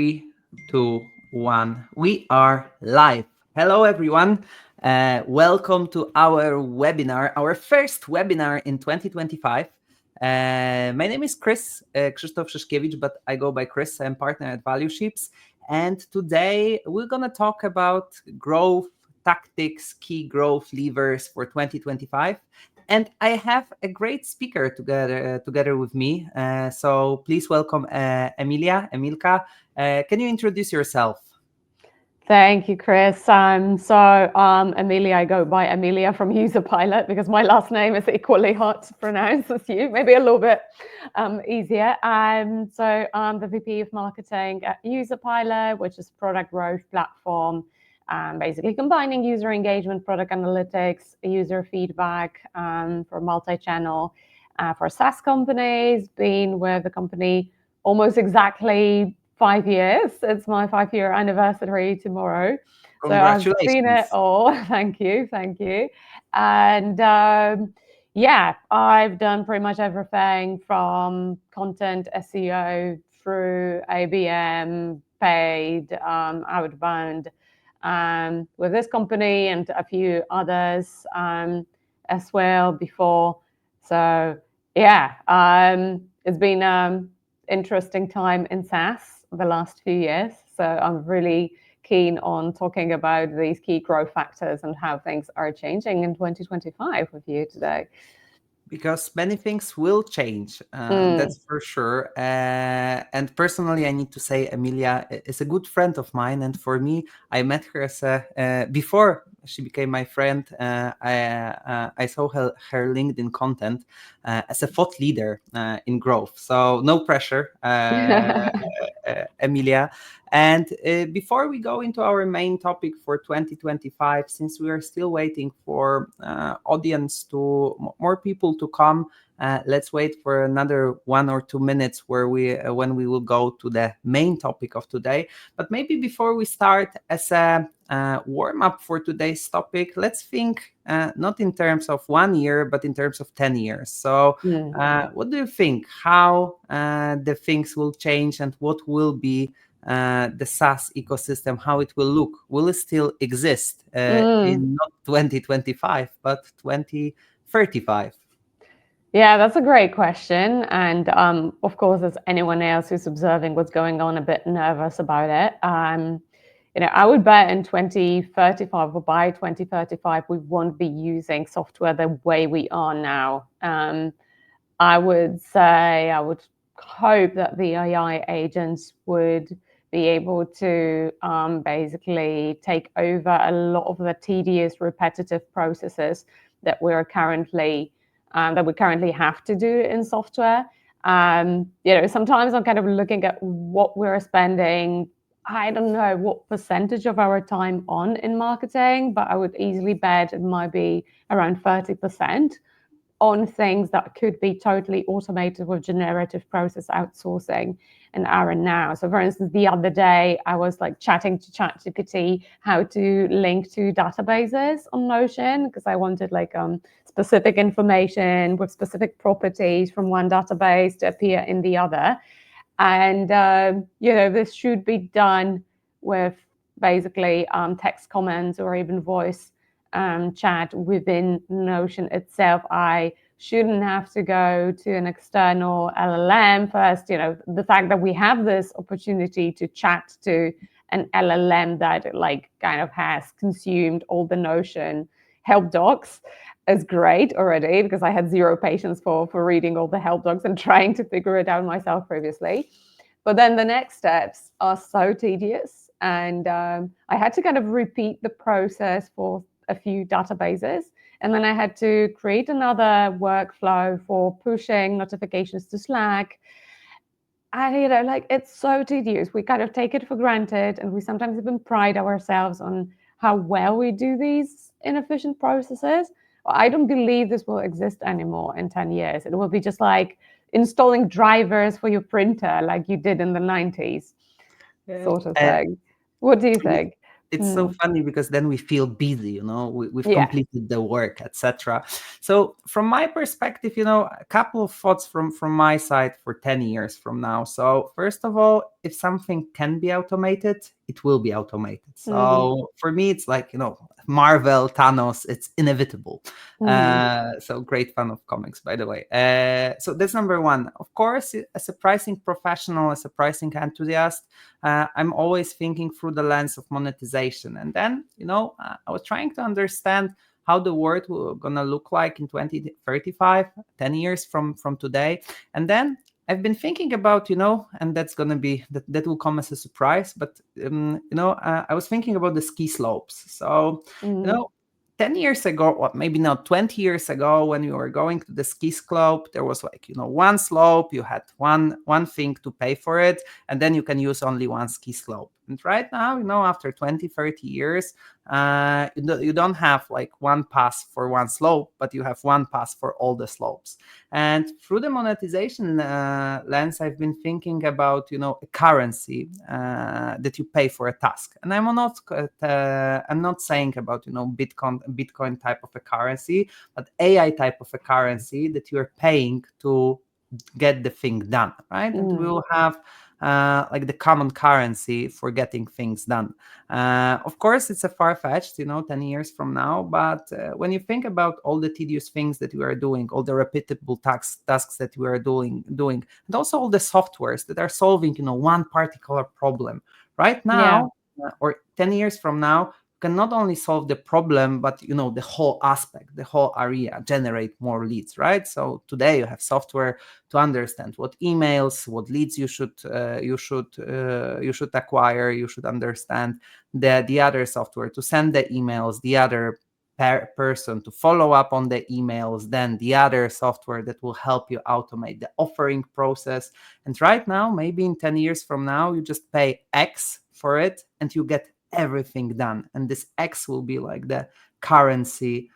Three, two, one. We are live. Hello, everyone. Welcome to our webinar, our first webinar in 2025. My name is Chris, Krzysztof Szyszkiewicz, but I go by Chris. I'm partner at Value Ships. And today we're going to talk about growth tactics, key growth levers for 2025. And I have a great speaker together with me. So please welcome Emilka. Can you introduce yourself? Thank you, Chris. Amelia, I go by Amelia from User Pilot because my last name is equally hard to pronounce as you, maybe a little bit easier. I'm the VP of Marketing at User Pilot, which is product growth platform, basically combining user engagement, product analytics, user feedback for multi-channel for SaaS companies. Been with the company almost exactly 5 years. It's my 5-year anniversary tomorrow. So I've seen it Congratulations. all. Thank you. And I've done pretty much everything from content SEO through ABM, paid, outbound, with this company and a few others as well before. So it's been interesting time in SaaS the last few years. So I'm really keen on talking about these key growth factors and how things are changing in 2025 with you today. Because many things will change, that's for sure. And personally, I need to say, Emilia is a good friend of mine. And for me, I met her as before she became my friend. I saw her LinkedIn content as a thought leader in growth. So no pressure, Emilia. And before we go into our main topic for 2025, since we are still waiting for audience to more people to come, let's wait for another 1 or 2 minutes where when we will go to the main topic of today. But maybe before we start, as a warm up for today's topic, let's think not in terms of 1 year, but in terms of 10 years. So what do you think? How the things will change and what will be the SaaS ecosystem, how it will look? Will it still exist in not 2025, but 2035? Yeah, that's a great question. And of course, as anyone else who's observing what's going on, a bit nervous about it. I would bet in 2035 or by 2035, we won't be using software the way we are now. I would hope that the AI agents would be able to basically take over a lot of the tedious, repetitive processes that we currently have to do in software. Sometimes I'm kind of looking at what we're spending. I don't know what percentage of our time on in marketing, but I would easily bet it might be around 30% on things that could be totally automated with generative process outsourcing an hour now. So for instance, the other day I was like chatting to ChatGPT how to link to databases on Notion because I wanted like specific information with specific properties from one database to appear in the other. And this should be done with basically text comments or even voice chat within Notion itself. I shouldn't have to go to an external LLM first. The fact that we have this opportunity to chat to an LLM that like kind of has consumed all the Notion help docs is great already because I had zero patience for reading all the help docs and trying to figure it out myself previously. But then the next steps are so tedious. And I had to kind of repeat the process for a few databases. And then I had to create another workflow for pushing notifications to Slack. And, it's so tedious. We kind of take it for granted. And we sometimes even pride ourselves on how well we do these inefficient processes. Well, I don't believe this will exist anymore in 10 years. It will be just like installing drivers for your printer like you did in the 90s, sort of thing. What do you think? It's so funny because then we feel busy, we've Yeah. completed the work, etc. So from my perspective, a couple of thoughts from my side for 10 years from now. So first of all, if something can be automated, it will be automated. Mm. So for me, it's like, Marvel, Thanos, it's inevitable. Mm. So great fan of comics, by the way. So that's number one. Of course, as a pricing professional, as a pricing enthusiast, I'm always thinking through the lens of monetization. And then, I was trying to understand how the world will gonna look like in 2035, 10 years from today. And then I've been thinking about, and that's gonna be that will come as a surprise. But I was thinking about the ski slopes. So you Mm. know, 10 years ago, or maybe not 20 years ago, when you were going to the ski slope, there was like, one slope, you had one thing to pay for it, and then you can use only one ski slope. And right now, after 20, 30 years, you don't have like one pass for one slope, but you have one pass for all the slopes. And through the monetization lens, I've been thinking about, a currency that you pay for a task. And I'm not saying about, Bitcoin type of a currency, but AI type of a currency that you are paying to get the thing done, right? And we Mm. will have like the common currency for getting things done. Of course, it's a far-fetched, 10 years from now, but when you think about all the tedious things that we are doing, all the repeatable tasks that we are doing, and also all the softwares that are solving, one particular problem, right Yeah. now, or 10 years from now, can not only solve the problem, but the whole aspect, the whole area, generate more leads, right? So today you have software to understand what emails, what leads you should acquire. You should understand the other software to send the emails, the other person to follow up on the emails, then the other software that will help you automate the offering process. And right now, maybe in 10 years from now, you just pay X for it and you get everything done. And this X will be like the currency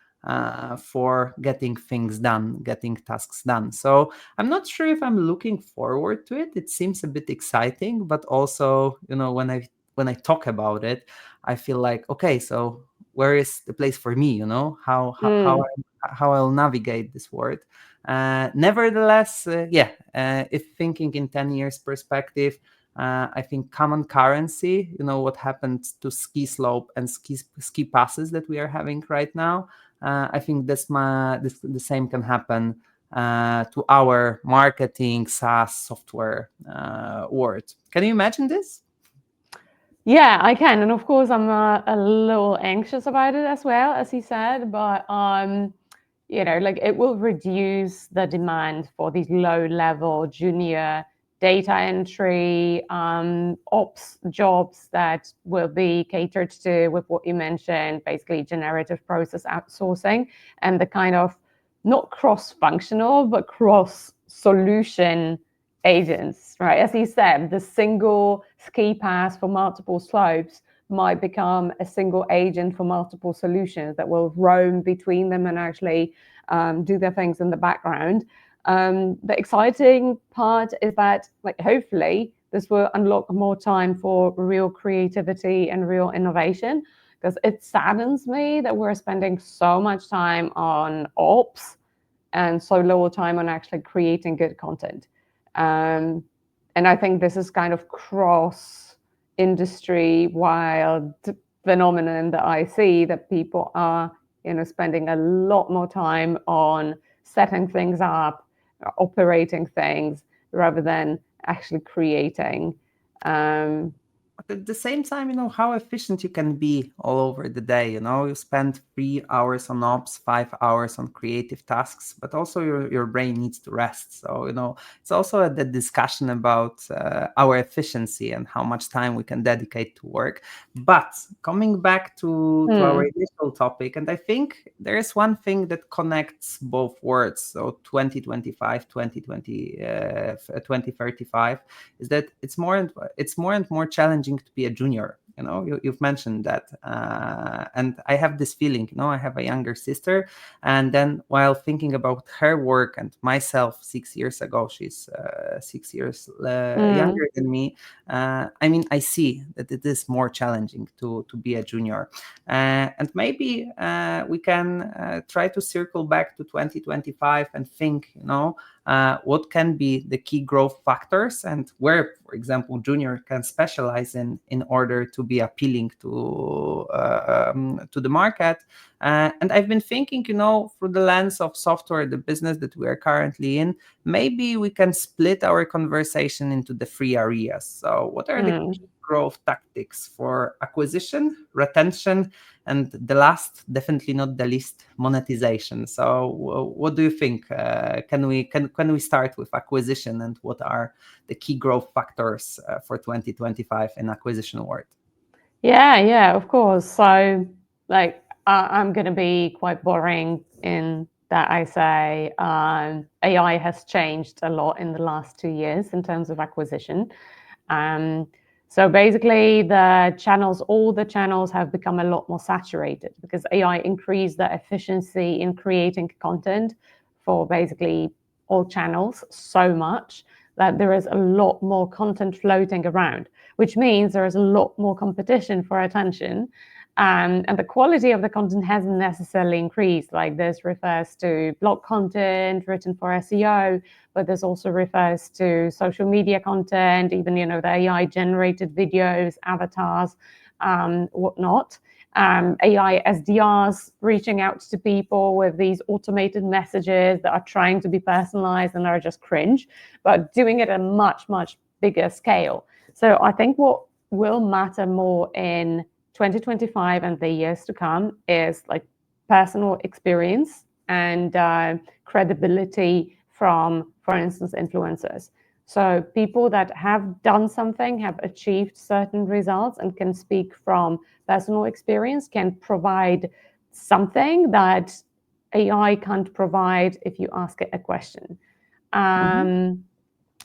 for getting things done, getting tasks done. So I'm not sure if I'm looking forward to it. It seems a bit exciting, but also, when I talk about it, I feel like, okay, so where is the place for me? Mm. How I'll navigate this world. Nevertheless, if thinking in 10 years perspective, I think common currency, what happened to ski slope and ski passes that we are having right now. I think the same can happen to our marketing SaaS software world. Can you imagine this? Yeah, I can. And of course, I'm a little anxious about it as well, as he said. But, like it will reduce the demand for these low level junior data entry ops jobs that will be catered to with what you mentioned, basically generative process outsourcing and the kind of not cross functional, but cross solution agents, right? As he said, the single ski pass for multiple slopes might become a single agent for multiple solutions that will roam between them and actually do their things in the background. The exciting part is that, like, hopefully, this will unlock more time for real creativity and real innovation. Because it saddens me that we're spending so much time on ops and so little time on actually creating good content. Um, and I think this is kind of cross industry wild phenomenon that I see, that people are, spending a lot more time on setting things up, operating things rather than actually creating. Um, But at the same time, how efficient you can be all over the day. You spend 3 hours on ops, 5 hours on creative tasks, but also your brain needs to rest. So, it's also the discussion about our efficiency and how much time we can dedicate to work. But coming back to our hmm, initial topic, and I think there is one thing that connects both words. So 2025, 2035 is that it's more and more challenging to be a junior. You've mentioned that, and I have this feeling. I have a younger sister, and then while thinking about her work and myself 6 years ago, she's 6 years Mm. younger than me. I mean, I see that it is more challenging to be a junior, and maybe we can try to circle back to 2025 and think, what can be the key growth factors, and where, for example, junior can specialize in order to be appealing to the market. And I've been thinking, through the lens of software, the business that we are currently in, maybe we can split our conversation into the three areas. So what are the Mm. key growth tactics for acquisition, retention, and the last, definitely not the least, monetization? So what do you think? Can we start with acquisition, and what are the key growth factors for 2025 in acquisition world? Yeah, of course. So, like, I'm going to be quite boring in that I say AI has changed a lot in the last 2 years in terms of acquisition. Um, so basically, all the channels have become a lot more saturated because AI increased the efficiency in creating content for basically all channels so much that there is a lot more content floating around, which means there is a lot more competition for attention. And the quality of the content hasn't necessarily increased. Like this refers to blog content written for SEO, but this also refers to social media content, even the AI generated videos, avatars, whatnot. AI SDRs reaching out to people with these automated messages that are trying to be personalized and are just cringe, but doing it at a much, much bigger scale. So I think what will matter more in 2025 and the years to come is like personal experience and credibility from, for instance, influencers. So people that have done something, have achieved certain results, and can speak from personal experience can provide something that AI can't provide if you ask it a question. Mhm. Um,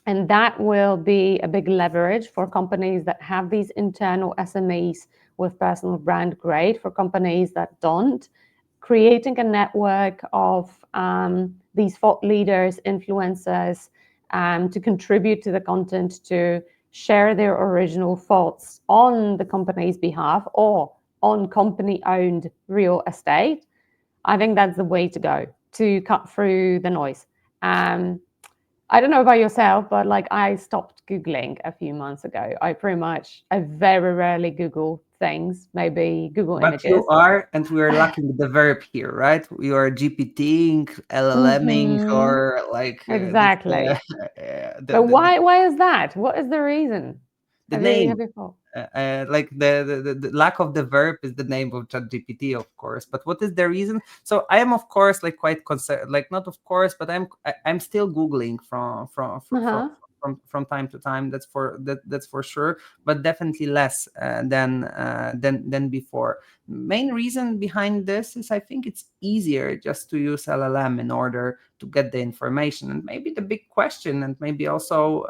and that will be a big leverage for companies that have these internal SMEs with personal brand, great. For companies that don't, creating a network of these thought leaders, influencers, to contribute to the content, to share their original thoughts on the company's behalf or on company owned real estate. I think that's the way to go to cut through the noise. Um, I don't know about yourself, but like I stopped Googling a few months ago. I very rarely Google things, maybe Google But you images. are, and we are lacking the verb here, right? You are GPTing, LLMing, Hmm. or like this, Exactly. the, But the the why is that? What is the reason? the Have name. you thought? Like the lack of the verb is the name of ChatGPT, of course. But what is the reason? So I am, of course, like quite concerned. Like not of course, but I'm still googling Uh-huh. from time to time. That's for sure. But definitely less than before. Main reason behind this is I think it's easier just to use LLM in order to get the information. And maybe the big question, and maybe also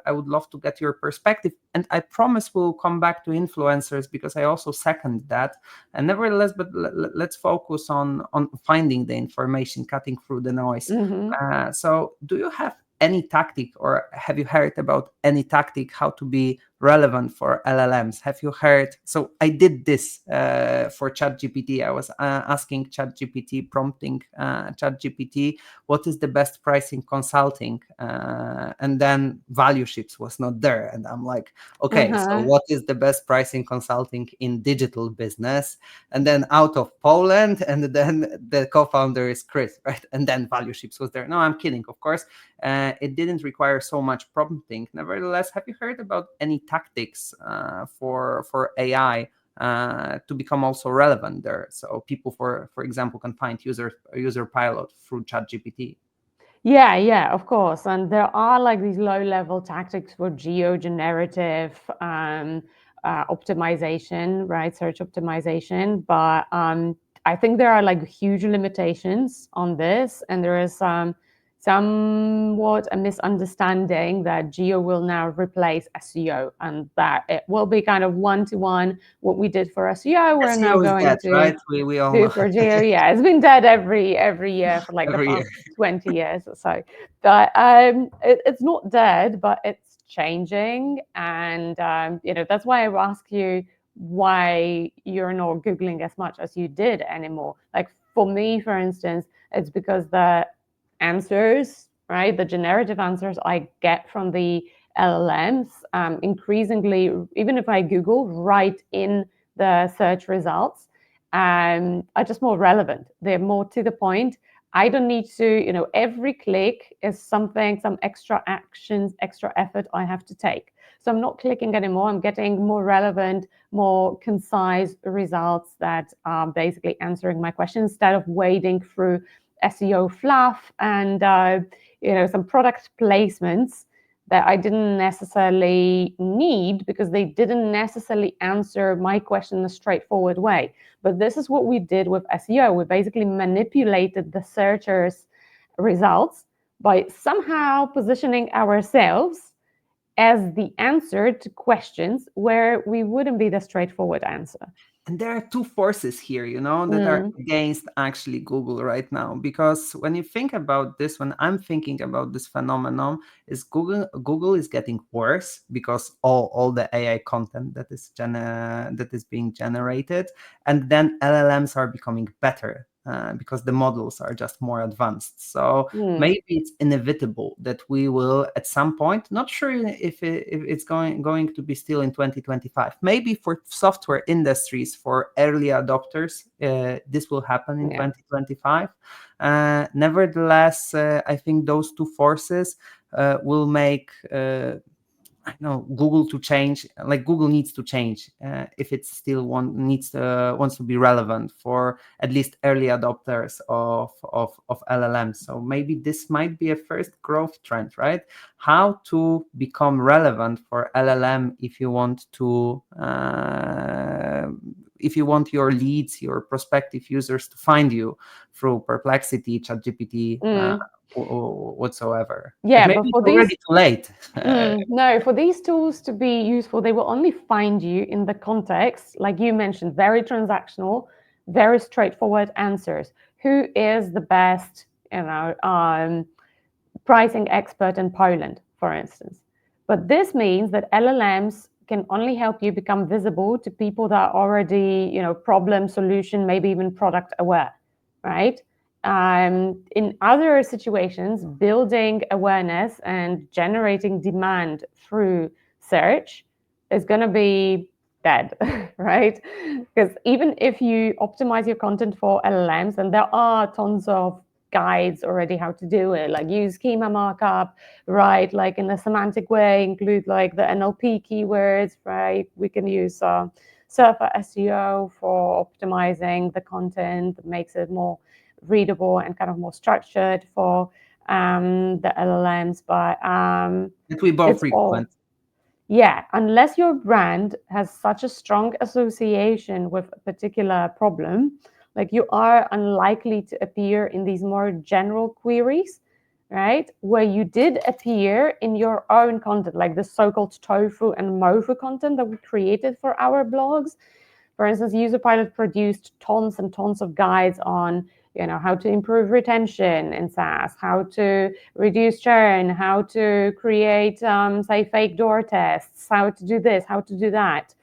I would love to get your perspective. And I promise we'll come back to influencers because I also second that. And nevertheless, but let's focus on finding the information, cutting through the noise. Hmm. So do you have any tactic, or have you heard about any tactic how to be relevant for LLMs? Have you heard? So I did this for ChatGPT. I was asking ChatGPT, prompting ChatGPT, what is the best pricing consulting? And then value ships was not there. And I'm like, okay, so Uh-huh. what is the best pricing consulting in digital business? And then out of Poland, and then the co-founder is Chris, right? And then value ships was there. No, I'm kidding, of course. It didn't require so much prompting. Nevertheless, have you heard about any tactics for AI to become also relevant there? So people, for example, can find user pilot through ChatGPT. Yeah, of course. And there are like these low level tactics for geogenerative optimization, right? Search optimization. But I think there are like huge limitations on this. And there is somewhat a misunderstanding that geo will now replace SEO and that it will be kind of one to one. What we did for SEO, we're now SEO is going dead, to right? We all do know. for geo. Yeah, it's been dead every year for like the Every year. past 20 years or so. But it's not dead, but it's changing. And, that's why I ask you why you're not Googling as much as you did anymore. Like for me, for instance, it's because the answers, right, the generative answers I get from the LLMs, increasingly, even if I Google, right in the search results, are just more relevant. They're more to the point. I don't need to, every click is something, some extra actions, extra effort I have to take. So I'm not clicking anymore. I'm getting more relevant, more concise results that are basically answering my question instead of wading through SEO fluff and some product placements that I didn't necessarily need because they didn't necessarily answer my question in a straightforward way. But this is what we did with SEO. We basically manipulated the searchers' results by somehow positioning ourselves as the answer to questions where we wouldn't be the straightforward answer. And there are two forces here, that are Mm, against actually Google right now. Because when you think about this, when I'm thinking about this phenomenon, is Google is getting worse because all the AI content that is being generated, and then LLMs are becoming better. Because the models are just more advanced. So mm, maybe it's inevitable that we will at some point, not sure if it's going to be still in 2025, maybe for software industries, for early adopters, this will happen in yeah. 2025. Nevertheless, I think those two forces will make I know Google to change. Like Google needs to change if it still wants to be relevant for at least early adopters of LLMs. So maybe this might be a first growth trend, right? How to become relevant for LLM if you want your leads, your prospective users to find you through Perplexity, ChatGPT, Mm. whatsoever. But Yeah, maybe but it's for already these too late. No, for these tools to be useful, they will only find you in the context, like you mentioned, very transactional, very straightforward answers. Who is the best, pricing expert in Poland, for instance? But this means that LLMs can only help you become visible to people that are already, problem solution, maybe even product aware, right? In other situations, building awareness and generating demand through search is going to be dead, right? Because even if you optimize your content for LLMs, and there are tons of guides already how to do it, like use schema markup, right? Like in a semantic way, include like the NLP keywords, right? We can use Surfer SEO for optimizing the content that makes it more readable and kind of more structured for the LLMs. But That we both it's all, recommend. yeah, unless your brand has such a strong association with a particular problem, like you are unlikely to appear in these more general queries, right? Where you did appear in your own content, like the so-called tofu and mofu content that we created for our blogs. For instance, UserPilot produced tons and tons of guides on, how to improve retention in SaaS, how to reduce churn, how to create, say, fake door tests, how to do this, how to do that.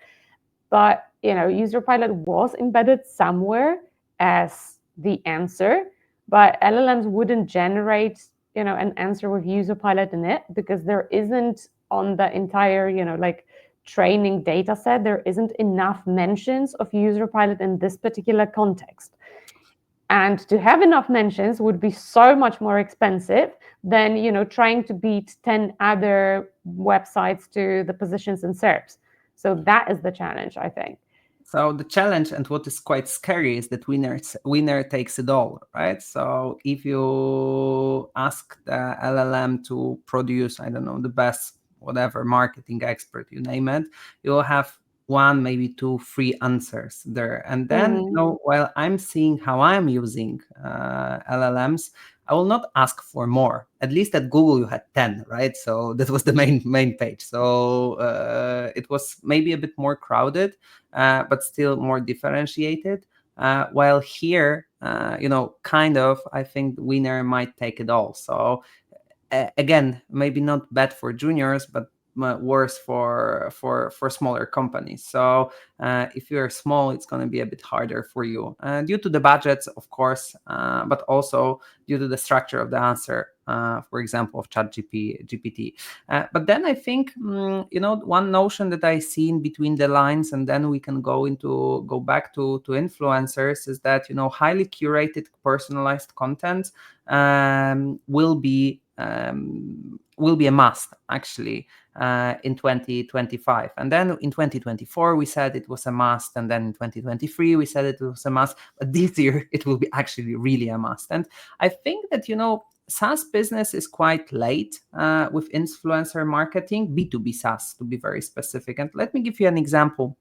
But, UserPilot was embedded somewhere as the answer, but LLMs wouldn't generate, an answer with UserPilot in it because there isn't on the entire, like training data set, there isn't enough mentions of UserPilot in this particular context. And to have enough mentions would be so much more expensive than, trying to beat 10 other websites to the positions in SERPs. So that is the challenge, I think. So the challenge and what is quite scary is that winner takes it all, right? So if you ask the LLM to produce, I don't know, the best whatever marketing expert, you name it, you'll have one, maybe two, three answers there. And then, Mm, while I'm seeing how I'm using LLMs, I will not ask for more. At least at Google you had 10, right? So that was the main page. So it was maybe a bit more crowded, but still more differentiated. While here, kind of, I think the winner might take it all. So again, maybe not bad for juniors, but worse for smaller companies. So if you're small, it's going to be a bit harder for you due to the budgets, of course, but also due to the structure of the answer. For example, of GPT. But then I think one notion that I see in between the lines, and then we can go back to influencers, is that highly curated, personalized content will be a must actually in 2025. And then in 2024 we said it was a must, and then in 2023 we said it was a must, but this year it will be actually really a must. And I think that SaaS business is quite late with influencer marketing, B2B SaaS to be very specific. And let me give you an example.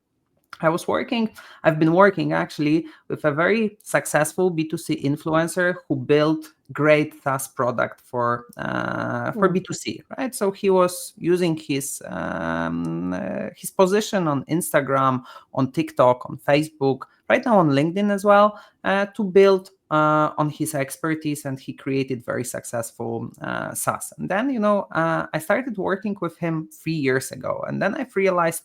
I've been working actually with a very successful B2C influencer who built great SaaS product for B2C, right? So he was using his position on Instagram, on TikTok, on Facebook, right now on LinkedIn as well, to build on his expertise, and he created very successful SaaS. And then I started working with him 3 years ago, and then I've realized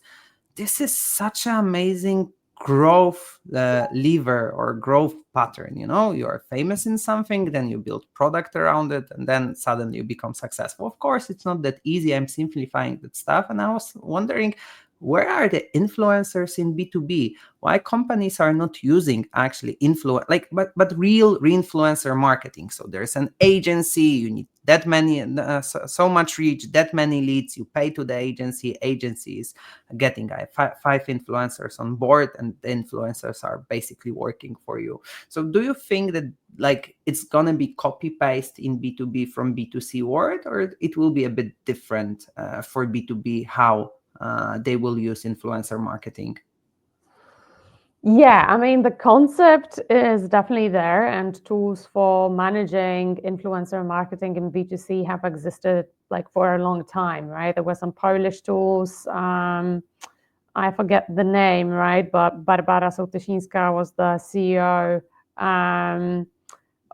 this is such an amazing growth lever or growth pattern. You are famous in something, then you build product around it, and then suddenly you become successful. Of course, it's not that easy. I'm simplifying that stuff, and I was wondering, where are the influencers in B2B? Why companies are not using actually but real influencer marketing? So there's an agency, you need that many, so much reach, that many leads, you pay to the agency is getting five influencers on board, and the influencers are basically working for you. So do you think that it's gonna be copy paste in B2B from B2C world, or it will be a bit different for B2B, how they will use influencer marketing? Yeah, I mean, the concept is definitely there, and tools for managing influencer marketing in B2C have existed for a long time, right? There were some Polish tools. I forget the name, right? But Barbara Sołtyszyńska was the CEO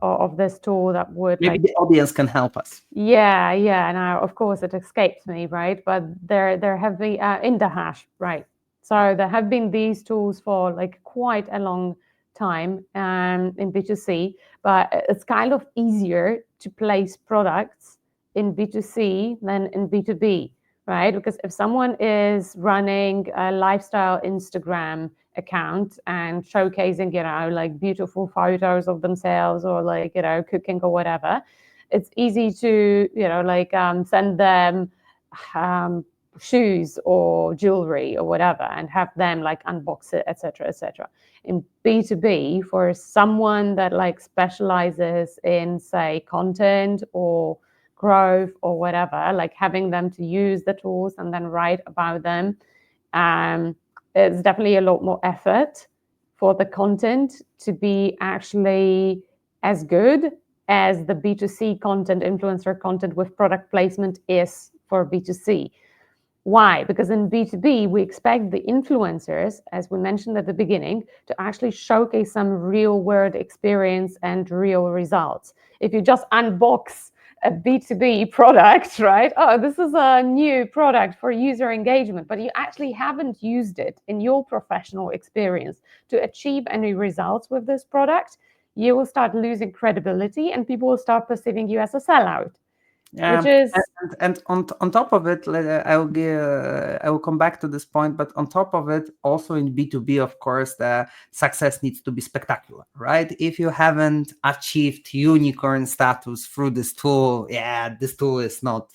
of this tool that would maybe the audience can help us. Yeah. Now, of course, it escapes me, right? But there have been Indahash, right? So there have been these tools for quite a long time in B2C, but it's kind of easier to place products in B2C than in B2B, right? Because if someone is running a lifestyle Instagram account and showcasing, beautiful photos of themselves, or cooking or whatever, it's easy to send them shoes or jewelry or whatever, and have them unbox it, etc., etc. In B2B, for someone that specializes in, say, content or growth or whatever, having them to use the tools and then write about them, it's definitely a lot more effort for the content to be actually as good as the B2C content, influencer content with product placement is for B2C. Why? Because in B2B, we expect the influencers, as we mentioned at the beginning, to actually showcase some real world experience and real results. If you just unbox a B2B product, right? Oh, this is a new product for user engagement, but you actually haven't used it in your professional experience to achieve any results with this product, you will start losing credibility, and people will start perceiving you as a sellout. Yeah, Which is and on top of it, I will come back to this point. But on top of it, also in B2B, of course, the success needs to be spectacular, right? If you haven't achieved unicorn status through this tool, this tool is not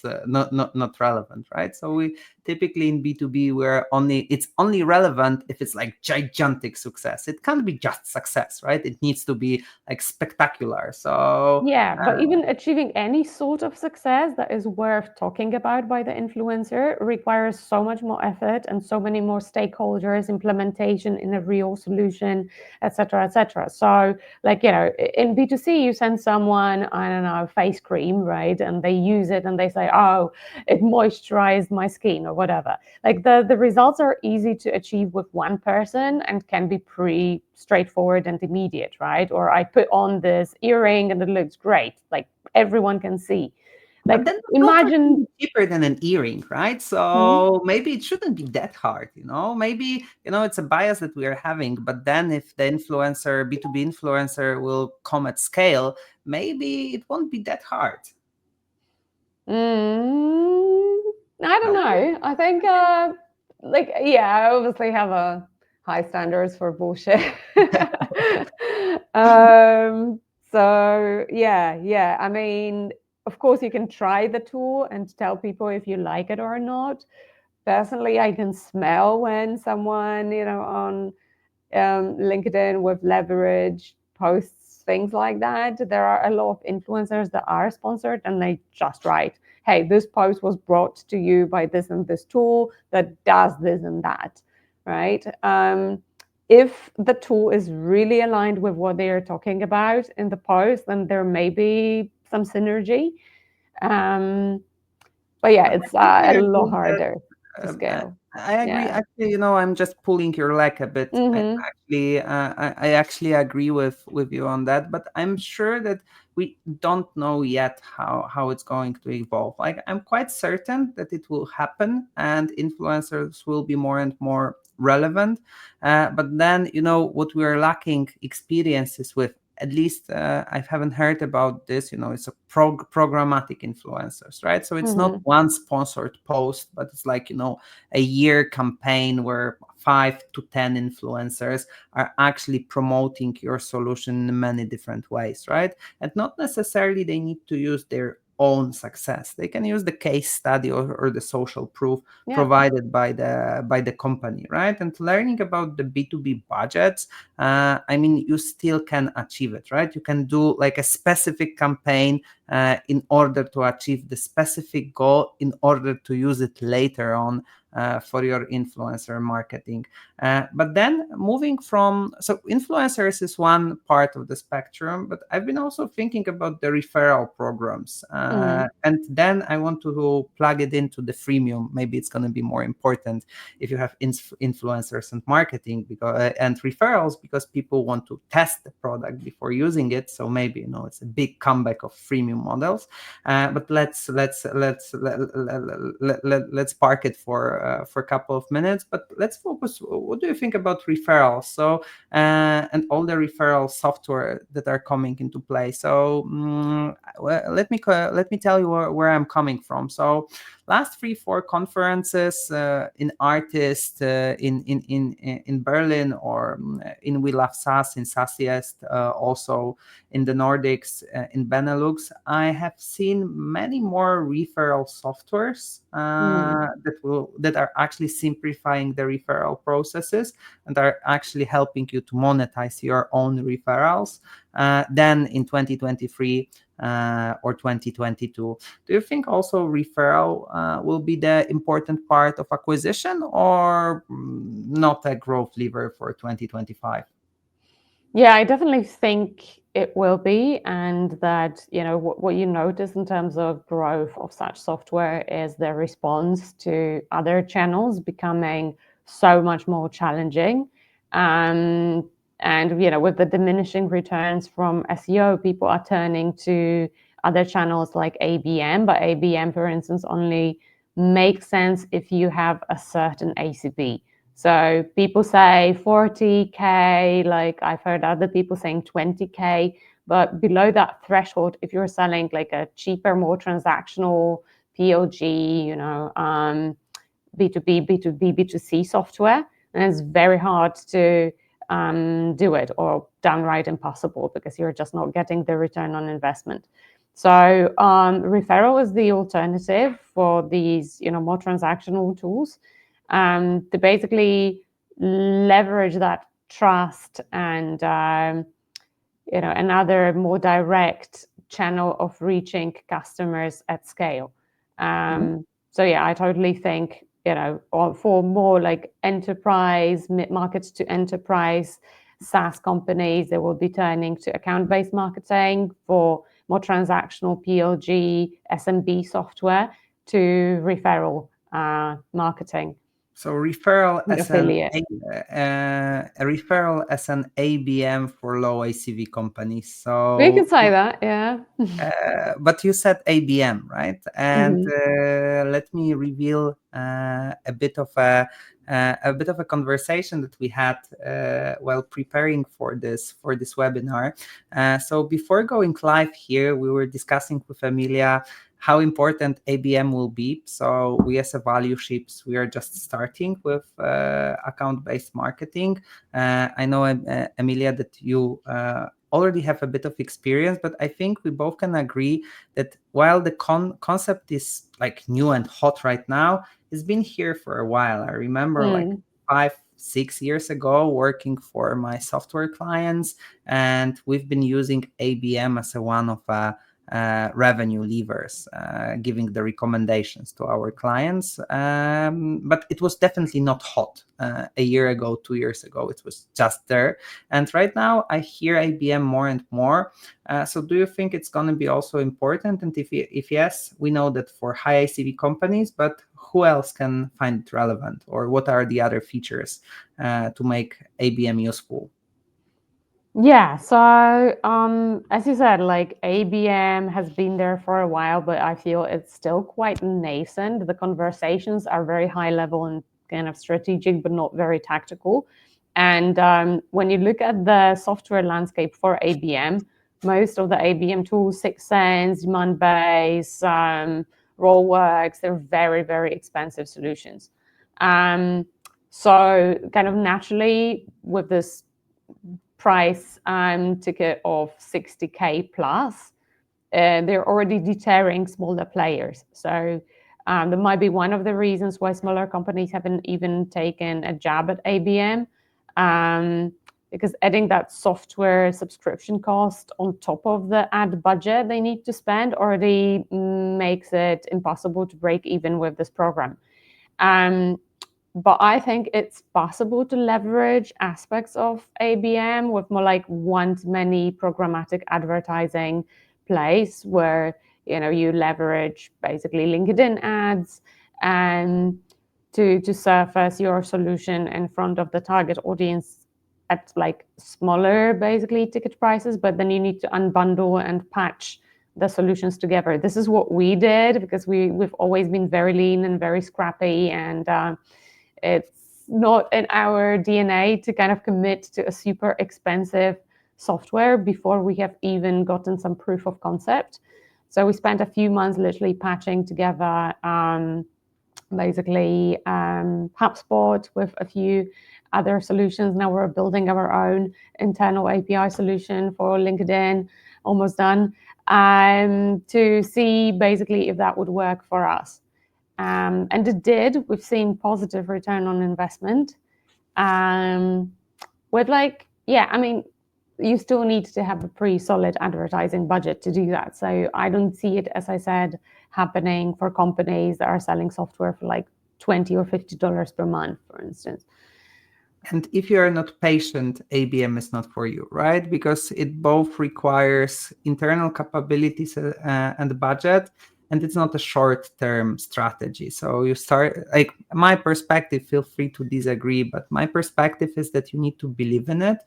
relevant, right? So we typically in B2B, it's only relevant if it's like gigantic success. It can't be just success, right? It needs to be like spectacular. So Yeah, but even achieving any sort of success that is worth talking about by the influencer requires so much more effort and so many more stakeholders, implementation in a real solution, etc., etc. So, like, in B2C, you send someone, I don't know, face cream, right? And they use it and they say, oh, it moisturized my skin or whatever. Like the results are easy to achieve with one person and can be pretty straightforward and immediate, right? Or I put on this earring and it looks great, like everyone can see. but Like then the filter can imagine. be cheaper than an earring, right? Hmm? So maybe it shouldn't be that hard, Maybe, it's a bias that we are having. But then if the influencer, B2B influencer will come at scale, maybe it won't be that hard. Mm, I don't No. know. I think, yeah, I obviously have a high standards for bullshit. So yeah. I mean, of course, you can try the tool and tell people if you like it or not. Personally, I can smell when someone, on LinkedIn with leverage posts, things like that. There are a lot of influencers that are sponsored and they just write, hey, this post was brought to you by this and this tool that does this and that, right? If the tool is really aligned with what they are talking about in the post, then there may be some synergy. Um, but yeah, But it's I think we a are lot doing harder to Um, uh, scale. I agree. Yeah. Actually, I'm just pulling your leg a bit. Mm-hmm. I actually agree with you on that. But I'm sure that we don't know yet how it's going to evolve. Like I'm quite certain that it will happen, and influencers will be more and more relevant. But then, what we are lacking experiences with. At least I haven't heard about this. It's a programmatic influencers, right? So it's not Mm-hmm. one sponsored post, but it's like a year campaign where 5 to 10 influencers are actually promoting your solution in many different ways, right? And not necessarily they need to use their own success. They can use the case study or the social proof Yeah. provided by the company, right? And learning about the B2B budgets, I mean, you still can achieve it, right? You can do like a specific campaign in order to achieve the specific goal, in order to use it later on for your influencer marketing. But then moving so influencers is one part of the spectrum, but I've been also thinking about the referral programs. Mm-hmm. And then I want to plug it into the freemium. Maybe it's going to be more important if you have influencers and marketing and referrals, because people want to test the product before using it. So maybe it's a big comeback of freemium models. But let's park it for a couple of minutes. But let's focus. What do you think about referrals? So and all the referral software that are coming into play. So let me tell you where I'm coming from. So last 3 4 conferences in artist in Berlin, or in We Love SaaS, in SaaSiest, also in the Nordics, in Benelux, I have seen many more referral softwares Mm. that are actually simplifying the referral processes and are actually helping you to monetize your own referrals than in 2023 or 2022. Do you think also referral will be the important part of acquisition, or not a growth lever for 2025? Yeah, I definitely think it will be, and that what you notice in terms of growth of such software is the response to other channels becoming so much more challenging. Um, and with the diminishing returns from SEO, people are turning to other channels like ABM. But ABM, for instance, only makes sense if you have a certain ACV. So people say 40K, like I've heard other people saying 20K, but below that threshold, if you're selling like a cheaper, more transactional PLG, B2B, B2B, B2C software, and it's very hard to do it, or downright impossible, because you're just not getting the return on investment. So referral is the alternative for these, more transactional tools to basically leverage that trust and another more direct channel of reaching customers at scale. So yeah, I totally think for more like enterprise mid-market to enterprise SaaS companies, they will be turning to account-based marketing. For more transactional PLG SMB software, to referral marketing So referral and as an affiliate. a referral as an ABM for low ACV companies. We could So say that, yeah. but you said ABM, right? And Hmm. let me reveal a bit of a conversation that we had while preparing for this webinar. So before going live here, we were discussing with Emilia how important ABM will be. So we as a value ships, we are just starting with account-based marketing. I know, Emilia, that you already have a bit of experience, but I think we both can agree that while the concept is like new and hot right now, it's been here for a while. I remember like Mm. 5, 6 years ago working for my software clients, and we've been using ABM as a one of revenue levers, giving the recommendations to our clients. But it was definitely not hot a year ago, 2 years ago. It was just there. And right now, I hear IBM more and more. So, do you think it's going to be also important? And if yes, we know that for high ICV companies, but who else can find it relevant? Or what are the other features to make ABM useful? Yeah, so as you said, like ABM has been there for a while, but I feel it's still quite nascent. The conversations are very high level and kind of strategic, but not very tactical. And when you look at the software landscape for ABM, most of the ABM tools, Six Sense, Demandbase, Rollworks, they're very, very expensive solutions. Um, so kind of naturally with this price ticket of 60K plus, they're already deterring smaller players. So that might be one of the reasons why smaller companies haven't even taken a jab at ABM. Because adding that software subscription cost on top of the ad budget they need to spend already makes it impossible to break even with this program. Um, but I think it's possible to leverage aspects of ABM with more like one-to-many programmatic advertising place where you leverage basically LinkedIn ads and to surface your solution in front of the target audience at like smaller basically ticket prices, but then you need to unbundle and patch the solutions together. This is what we did because we've always been very lean and very scrappy, and it's not in our DNA to kind of commit to a super expensive software before we have even gotten some proof of concept. So we spent a few months literally patching together basically HubSpot with a few other solutions. Now we're building our own internal API solution for LinkedIn, almost done, to see basically if that would work for us. And it did. We've seen positive return on investment. With like, yeah, I mean, you still need to have a pretty solid advertising budget to do that. So I don't see it, as I said, happening for companies that are selling software for like $20 or $50 per month, for instance. And if you are not patient, ABM is not for you, right? Because it both requires internal capabilities and budget, and it's not a short-term strategy. So you start, like my perspective, feel free to disagree, but my perspective is that you need to believe in it.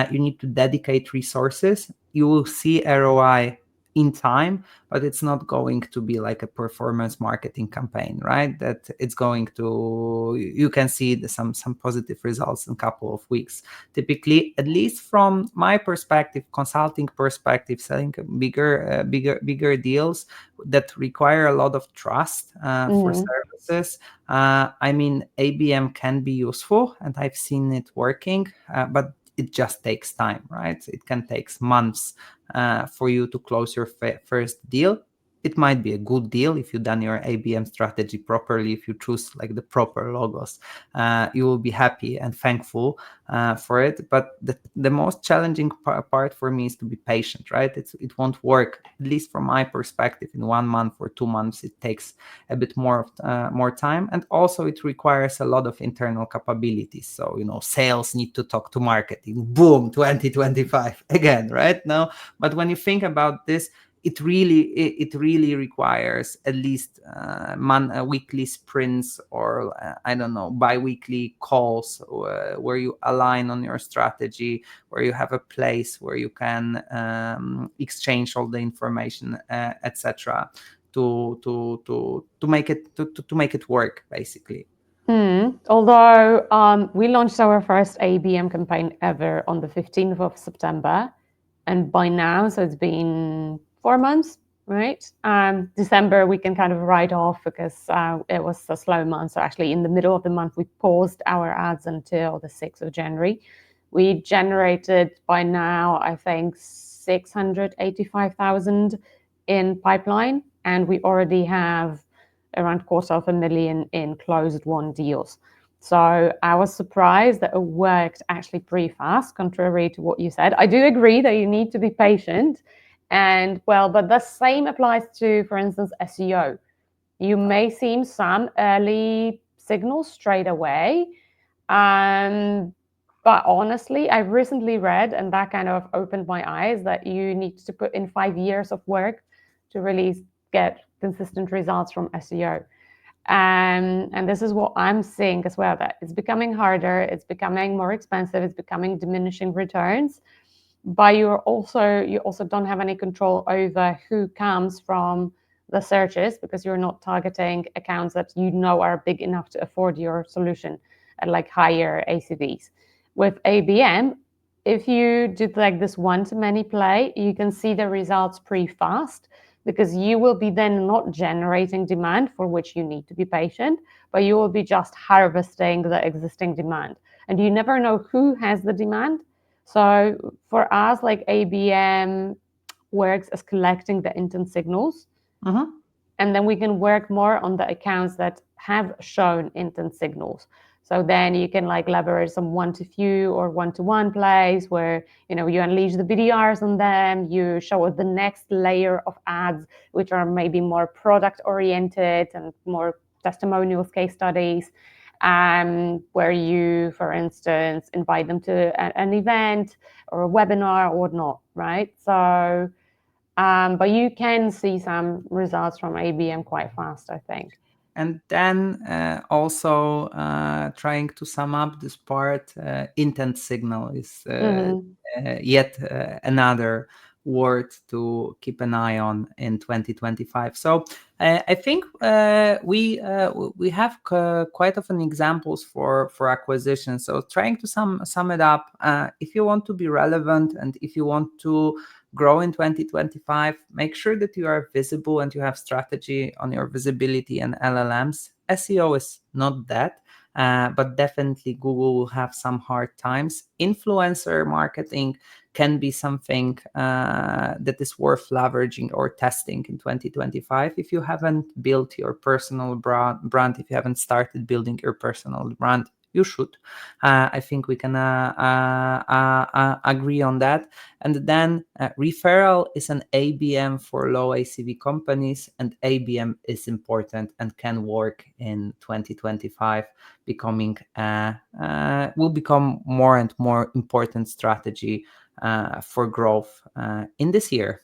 You need to dedicate resources. You will see ROI in time, but it's not going to be like a performance marketing campaign, right? That it's going to, you can see some positive results in a couple of weeks. Typically, at least from my perspective, consulting perspective, selling bigger deals that require a lot of trust for Mm-hmm. services. I mean, ABM can be useful, and I've seen it working, but it just takes time, right? It can take months for you to close your first deal. It might be a good deal if you've done your ABM strategy properly, if you choose like the proper logos. You will be happy and thankful for it. But the most challenging part for me is to be patient, right? It won't work, at least from my perspective, in 1 month or 2 months. It takes a bit more time, and also it requires a lot of internal capabilities. So sales need to talk to marketing. Boom, 2025 again, right? Now, but when you think about this, it really requires at least weekly sprints, or I don't know, bi-weekly calls where you align on your strategy, where you have a place where you can exchange all the information, etc., to make it work, basically. Although we launched our first ABM campaign ever on the 15th of September, and by now, so it's been 4 months, right? December we can kind of write off because it was a slow month. So actually, in the middle of the month, we paused our ads until the 6th of January. We generated by now, I think, 685,000 in pipeline, and we already have around $250,000 in closed won deals. So I was surprised that it worked actually pretty fast, contrary to what you said. I do agree that you need to be patient. And well, but the same applies to, for instance, SEO. You may see some early signals straight away. But honestly, I recently read, and that kind of opened my eyes, that you need to put in 5 years of work to really get consistent results from SEO. And this is what I'm seeing as well, that it's becoming harder, it's becoming more expensive, it's becoming diminishing returns. But you also don't have any control over who comes from the searches, because you're not targeting accounts that are big enough to afford your solution at like higher ACVs. With ABM, if you do like this one-to-many play, you can see the results pretty fast, because you will be then not generating demand for which you need to be patient, but you will be just harvesting the existing demand. And you never know who has the demand. So for us, like ABM works as collecting the intent signals. Mm-hmm. And then we can work more on the accounts that have shown intent signals. So then you can like leverage some one-to-few or one-to-one plays where you unleash the BDRs on them, you show us the next layer of ads, which are maybe more product oriented and more testimonials, case studies, where you, for instance, invite them to an event or a webinar or whatnot, right? So but you can see some results from ABM quite fast, I think. And then also trying to sum up this part, intent signal is yet another word to keep an eye on in 2025. So I think we have quite often examples for acquisition. So trying to sum it up, if you want to be relevant and if you want to grow in 2025, make sure that you are visible and you have strategy on your visibility and LLMs. SEO is not that, but definitely Google will have some hard times. Influencer marketing can be something that is worth leveraging or testing in 2025. If you haven't built your personal brand, if you haven't started building your personal brand, you should. I think we can agree on that. And then referral is an ABM for low ACV companies, and ABM is important and can work in 2025, will become more and more important strategy for growth in this year.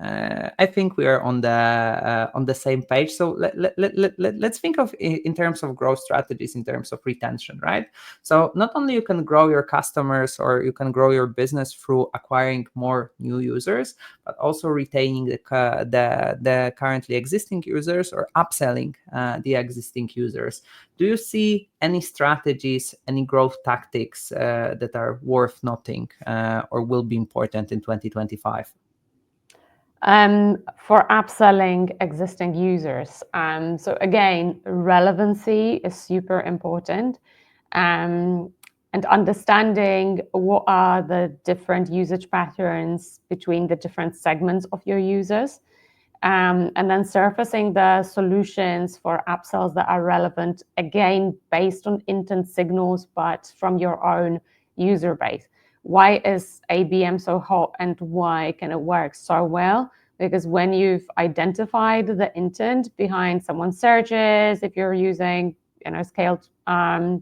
I think we are on the same page. So let's think of in terms of growth strategies, in terms of retention, right? So not only you can grow your customers or you can grow your business through acquiring more new users, but also retaining the currently existing users or upselling the existing users. Do you see any strategies, any growth tactics that are worth noting or will be important in 2025? For upselling existing users. So again, relevancy is super important. And and understanding what are the different usage patterns between the different segments of your users, and then surfacing the solutions for upsells that are relevant, again, based on intent signals, but from your own user base. Why is ABM so hot and why can it work so well? Because when you've identified the intent behind someone's searches, if you're using scaled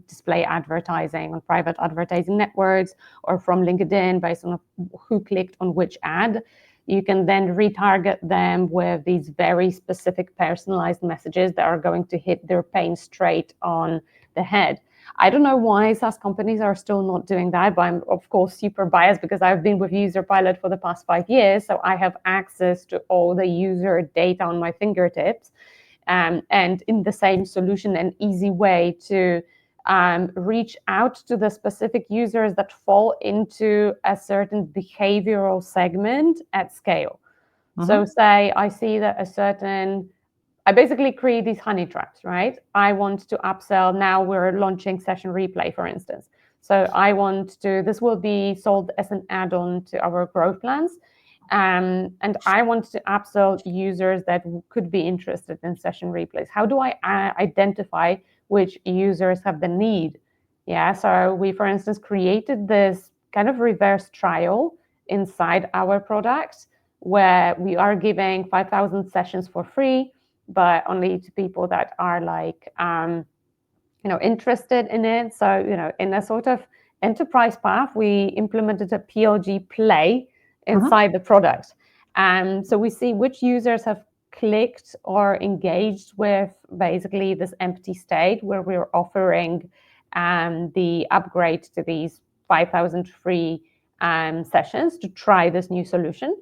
display advertising on private advertising networks or from LinkedIn based on who clicked on which ad, you can then retarget them with these very specific personalized messages that are going to hit their pain straight on the head. I don't know why SaaS companies are still not doing that, but I'm of course super biased because I've been with UserPilot for the past 5 years, so I have access to all the user data on my fingertips. And in the same solution, an easy way to reach out to the specific users that fall into a certain behavioral segment at scale. So say I see that I basically create these honey traps, right? I want to upsell. Now we're launching Session Replay, for instance. So this will be sold as an add-on to our growth plans. And I want to upsell users that could be interested in Session Replays. How do I identify which users have the need? Yeah, so we, for instance, created this kind of reverse trial inside our product where we are giving 5,000 sessions for free, but only to people that are interested in it. So, in a sort of enterprise path, we implemented a PLG play inside the product. So we see which users have clicked or engaged with basically this empty state where we're offering the upgrade to these 5,000 free sessions to try this new solution.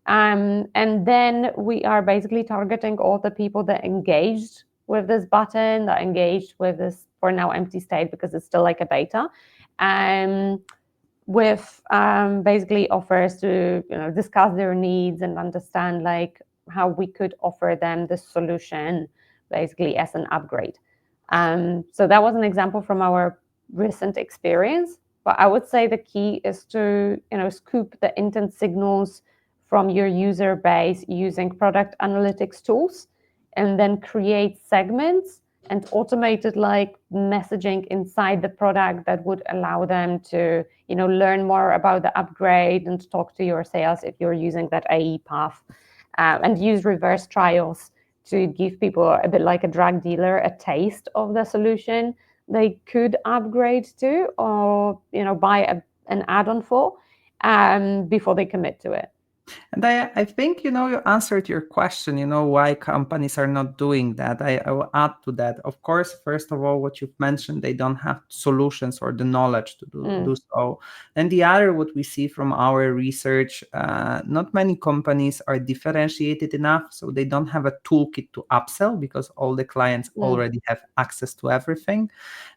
And then we are basically targeting all the people that engaged with this button, that engaged with this for now empty state because it's still like a beta, with basically offers to discuss their needs and understand like how we could offer them the solution basically as an upgrade. So that was an example from our recent experience. But I would say the key is to scoop the intent signals from your user base using product analytics tools, and then create segments and automated like messaging inside the product that would allow them to learn more about the upgrade and talk to your sales if you're using that AE path, and use reverse trials to give people a bit like a drug dealer a taste of the solution they could upgrade to or buy an add-on for before they commit to it. And I think, you answered your question, why companies are not doing that. I will add to that. Of course, first of all, what you've mentioned, they don't have solutions or the knowledge to do so. And the other, what we see from our research, not many companies are differentiated enough. So they don't have a toolkit to upsell because all the clients already have access to everything.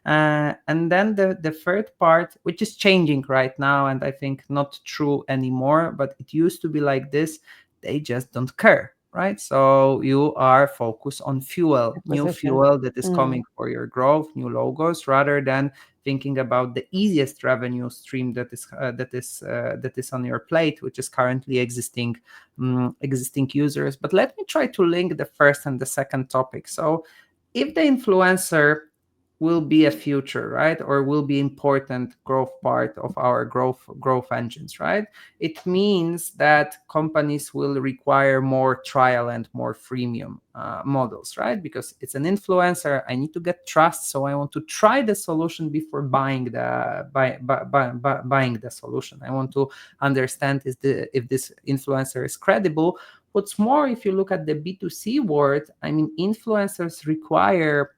And then the third part, which is changing right now, and I think not true anymore, but it used to be like this, they just don't care, right? So you are focused on new fuel that is coming for your growth, new logos, rather than thinking about the easiest revenue stream that is on your plate, which is currently existing users. But let me try to link the first and the second topic. So if the influencer will be a future, right, or will be important growth part of our growth engines, right, it means that companies will require more trial and more freemium models, right? Because it's an influencer, I need to get trust, so I want to try the solution before buying the solution. I want to understand if this influencer is credible. What's more, if you look at the B2C world, I mean, influencers require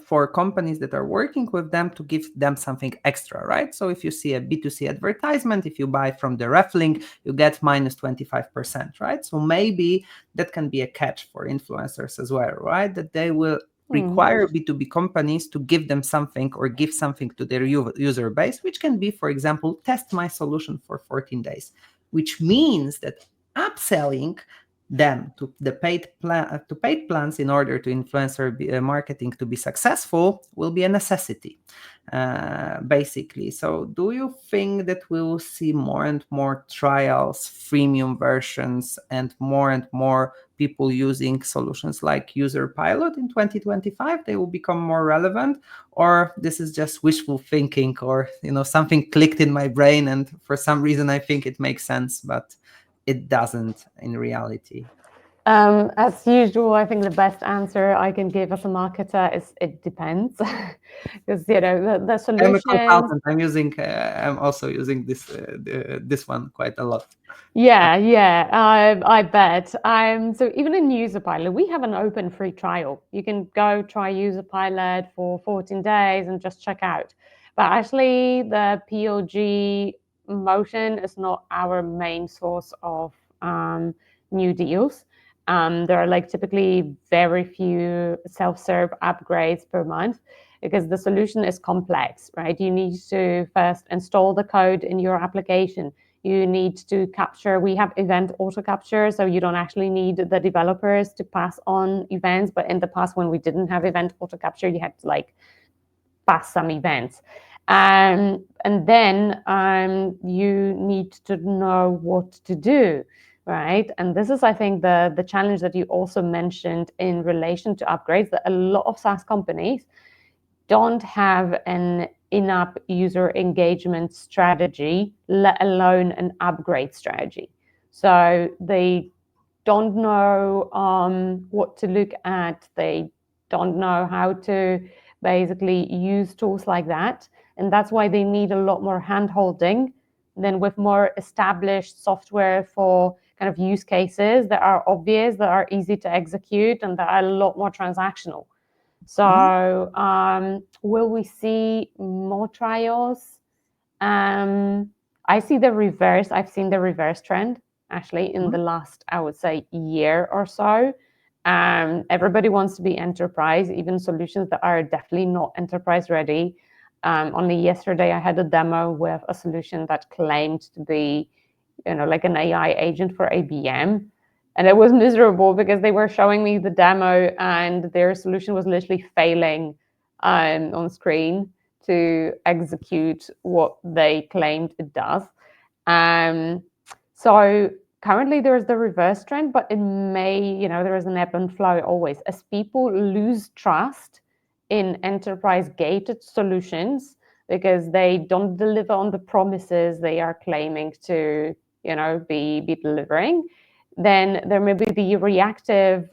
for companies that are working with them to give them something extra, right? So if you see a B2C advertisement, if you buy from the ref link, you get minus 25%, right? So maybe that can be a catch for influencers as well, right? That they will require B2B companies to give them something or give something to their user base, which can be, for example, test my solution for 14 days, which means that upselling them to the paid plans in order to influencer marketing to be successful will be a necessity, basically. So do you think that we will see more and more trials, freemium versions, and more people using solutions like user pilot in 2025? They will become more relevant, or this is just wishful thinking, or something clicked in my brain and for some reason I think it makes sense, but it doesn't in reality? As usual, I think the best answer I can give as a marketer is it depends. Because the I'm a solutions. consultant. I'm also using this one quite a lot. Yeah, I bet. So even in User Pilot, we have an open free trial. You can go try User Pilot for 14 days and just check out. But actually, the PLG motion is not our main source of new deals. There are like typically very few self-serve upgrades per month because the solution is complex, right? You need to first install the code in your application. You need to capture, we have event auto capture, so you don't actually need the developers to pass on events. But in the past, when we didn't have event auto capture, you had to like pass some events. And then you need to know what to do, right? And this is, I think, the challenge that you also mentioned in relation to upgrades, that a lot of SaaS companies don't have an in-app user engagement strategy, let alone an upgrade strategy. So they don't know what to look at. They don't know how to basically use tools like that. And that's why they need a lot more hand-holding than with more established software for kind of use cases that are obvious, that are easy to execute, and that are a lot more transactional. Mhm. So, will we see more trials? I see the reverse. I've seen the reverse trend actually in the last, I would say, year or so. Everybody wants to be enterprise, even solutions that are definitely not enterprise ready. Only yesterday, I had a demo with a solution that claimed to be, like an AI agent for ABM. And it was miserable because they were showing me the demo and their solution was literally failing on screen to execute what they claimed it does. Um, so currently there's the reverse trend, but it may, there is an ebb and flow always. As people lose trust in enterprise gated solutions because they don't deliver on the promises they are claiming to, be delivering, then there may be the reactive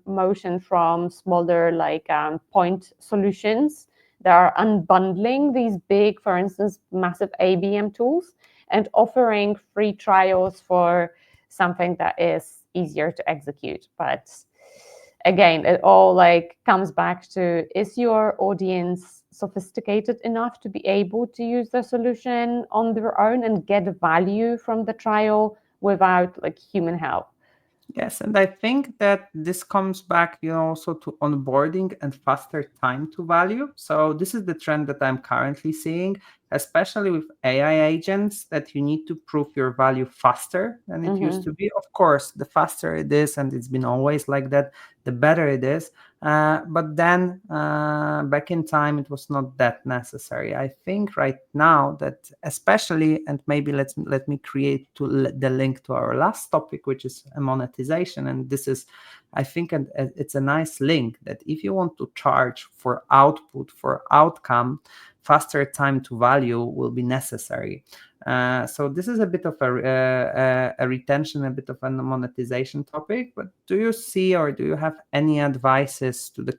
motion from smaller like point solutions that are unbundling these big, for instance, massive ABM tools and offering free trials for something that is easier to execute. But again, it all like comes back to, is your audience sophisticated enough to be able to use the solution on their own and get value from the trial without like human help? Yes, and I think that this comes back, also to onboarding and faster time to value. So this is the trend that I'm currently seeing, especially with AI agents, that you need to prove your value faster than it used Mm-hmm. to be. Of course, the faster it is, and it's been always like that, the better it is. But then back in time, it was not that necessary. I think right now that especially, and maybe let me create the link to our last topic, which is monetization. And this is, I think, it's a nice link that if you want to charge for output, for outcome, faster time to value will be necessary. So this is a bit of a retention, a bit of a monetization topic. But do you see, or do you have any advices to the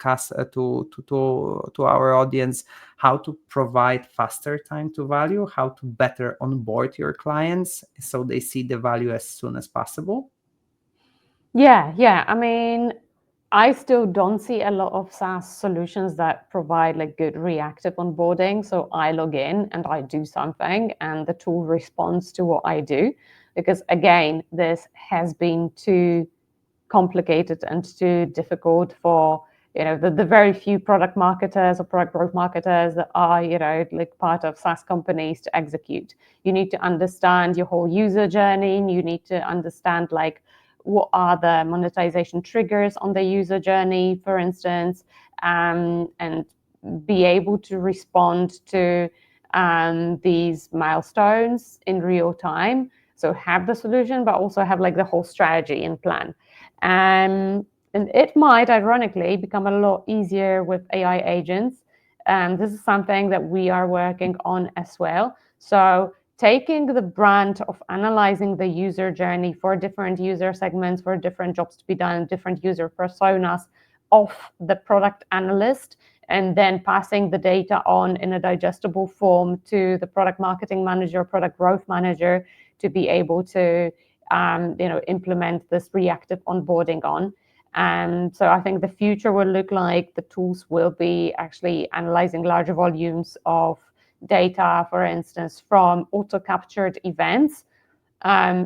to our audience, how to provide faster time to value, how to better onboard your clients so they see the value as soon as possible? Yeah. I mean, I still don't see a lot of SaaS solutions that provide like good reactive onboarding. So I log in and I do something and the tool responds to what I do. Because again, this has been too complicated and too difficult for the very few product marketers or product growth marketers that are like part of SaaS companies to execute. You need to understand your whole user journey. You need to understand like what are the monetization triggers on the user journey, for instance, and be able to respond to these milestones in real time. So have the solution, but also have like the whole strategy and plan. And it might, ironically, become a lot easier with AI agents. This is something that we are working on as well. So taking the brunt of analyzing the user journey for different user segments, for different jobs to be done, different user personas off the product analyst, and then passing the data on in a digestible form to the product marketing manager, product growth manager, to be able to implement this reactive onboarding on. And so I think the future will look like the tools will be actually analyzing larger volumes of data, for instance, from auto-captured events,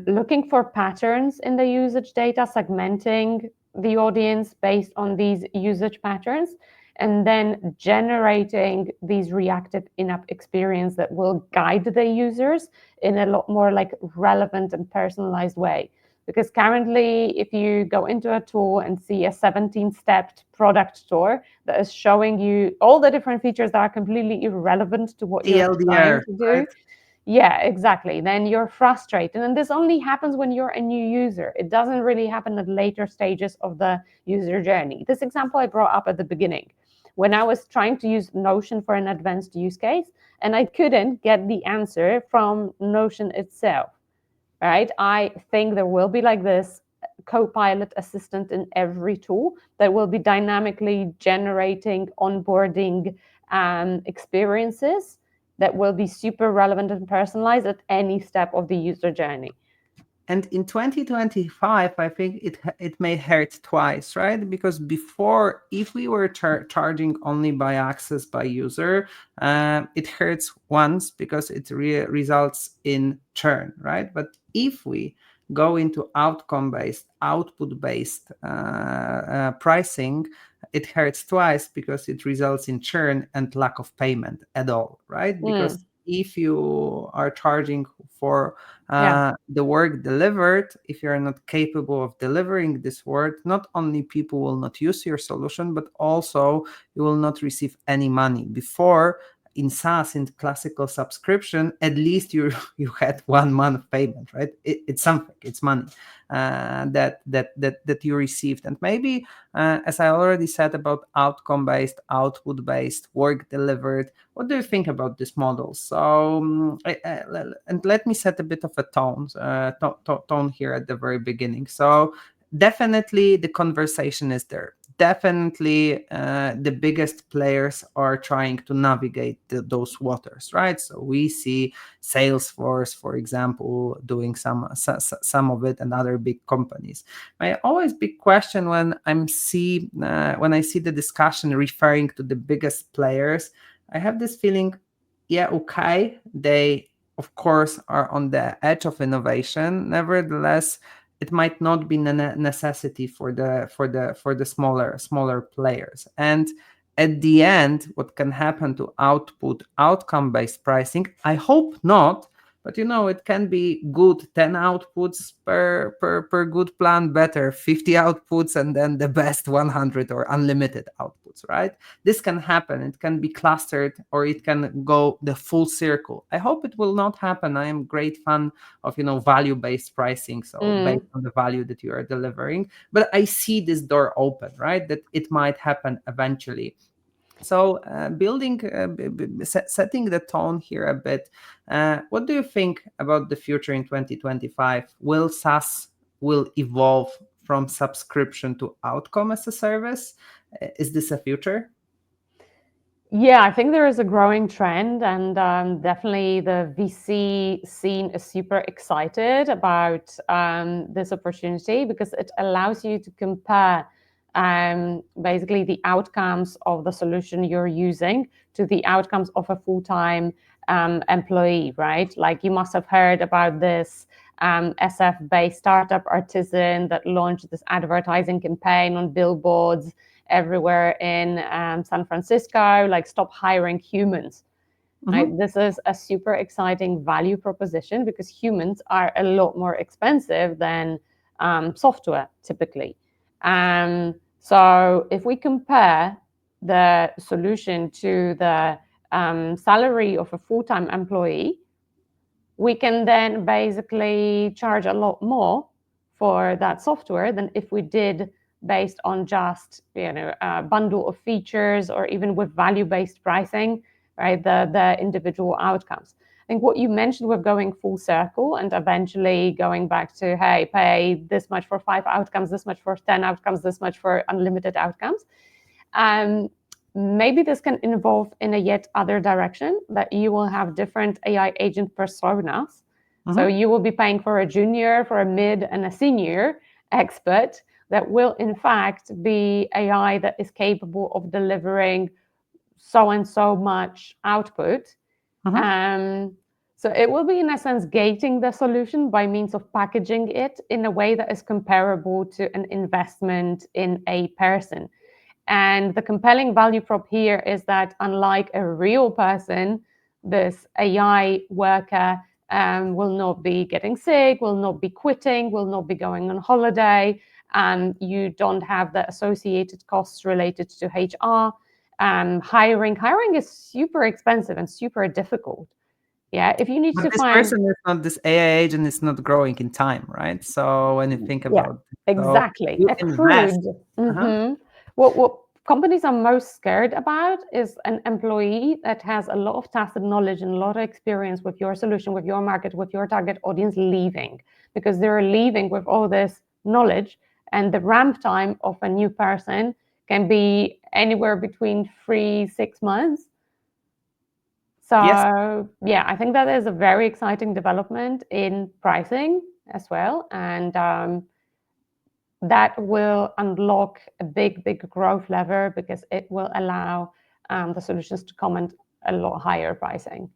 looking for patterns in the usage data, segmenting the audience based on these usage patterns, and then generating these reactive in-app experience that will guide the users in a lot more like relevant and personalized way. Because currently, if you go into a tool and see a 17-stepped product store that is showing you all the different features that are completely irrelevant to what you're trying TLDR, to do, right? yeah, exactly. Then you're frustrated. And this only happens when you're a new user. It doesn't really happen at later stages of the user journey. This example I brought up at the beginning, when I was trying to use Notion for an advanced use case, and I couldn't get the answer from Notion itself, right? I think there will be like this co-pilot assistant in every tool that will be dynamically generating onboarding experiences that will be super relevant and personalized at any step of the user journey. And in 2025, I think it may hurt twice, right? Because before, if we were charging only by access by user, it hurts once because it results in churn, right? But if we go into outcome-based, output-based pricing, it hurts twice because it results in churn and lack of payment at all, right? Mm, Because if you are charging for yeah. the work delivered, if you're not capable of delivering this work, not only people will not use your solution, but also you will not receive any money. Before, in SaaS, in classical subscription, at least you had 1 month payment, right? It's something, it's money that you received. And maybe, as I already said about outcome based, output based, work delivered, what do you think about this model? So, and let me set a bit of a tone here at the very beginning. So, definitely the conversation is there. Definitely, the biggest players are trying to navigate those waters, right? So we see Salesforce, for example, doing some of it, and other big companies. My always big question when I see the discussion referring to the biggest players, I have this feeling, yeah, okay, they of course are on the edge of innovation. Nevertheless, it might not be a necessity for the smaller players. And at the end, what can happen to outcome based pricing? I hope not, but it can be good 10 outputs per good plan, better 50 outputs, and then the best 100 or unlimited outputs, right? This can happen. It can be clustered, or it can go the full circle. I hope it will not happen. I am a great fan of value based pricing, so Mm. based on the value that you are delivering. But I see this door open, right? That it might happen eventually. So, setting the tone here a bit, what do you think about the future in 2025? Will SaaS will evolve from subscription to outcome as a service? Is this a future? Yeah, I think there is a growing trend, and definitely the VC scene is super excited about this opportunity because it allows you to compare basically the outcomes of the solution you're using to the outcomes of a full-time employee, right? Like you must have heard about this SF-based startup artisan that launched this advertising campaign on billboards everywhere in San Francisco, like stop hiring humans. Right? Mhm. This is a super exciting value proposition because humans are a lot more expensive than software typically. So if we compare the solution to the salary of a full-time employee, we can then basically charge a lot more for that software than if we did based on just a bundle of features, or even with value-based pricing, right? The individual outcomes. I think what you mentioned, we're going full circle and eventually going back to, hey, pay this much for 5 outcomes, this much for 10 outcomes, this much for unlimited outcomes. Um, Maybe this can evolve in a yet other direction, that you will have different AI agent personas. So you will be paying for a junior, for a mid, and a senior expert that will in fact be AI that is capable of delivering so and so much output. Mm-hmm. So it will be, in a sense, gating the solution by means of packaging it in a way that is comparable to an investment in a person. And the compelling value prop here is that, unlike a real person, this AI worker will not be getting sick, will not be quitting, will not be going on holiday. You don't have the associated costs related to HR. Hiring is super expensive and super difficult. Yeah, if you need But to this find, person is not, this AI agent is not growing in time, right? So when you think yeah, about it, so exactly, you invest. accrued. Uh-huh. What companies are most scared about is an employee that has a lot of tacit knowledge and a lot of experience with your solution, with your market, with your target audience, leaving, because they're leaving with all this knowledge, and the ramp time of a new person can be anywhere between 3-6 months. Yes. So yeah, I think that is a very exciting development in pricing as well, and that will unlock a big growth lever, because it will allow the solutions to command a lot higher pricing.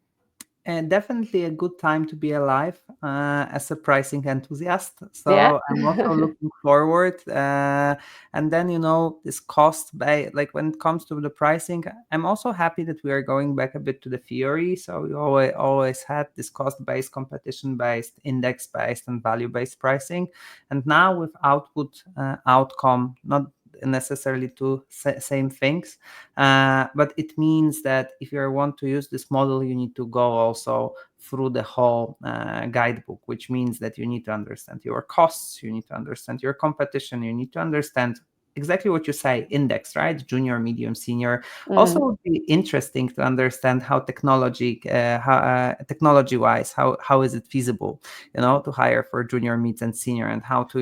And definitely a good time to be alive as a pricing enthusiast. Yeah. So I'm also looking forward. And then, this cost by, like, when it comes to the pricing, I'm also happy that we are going back a bit to the theory. So we always had this cost-based, competition-based, index-based, and value-based pricing. And now with output, outcome, not necessarily two same things, but it means that if you want to use this model, you need to go also through the whole guidebook, which means that you need to understand your costs, you need to understand your competition, you need to understand exactly what you say, index, right? Junior, medium, senior. Also, Mm, would be interesting to understand how technology wise, how is it feasible, to hire for junior, mid, and senior, and how to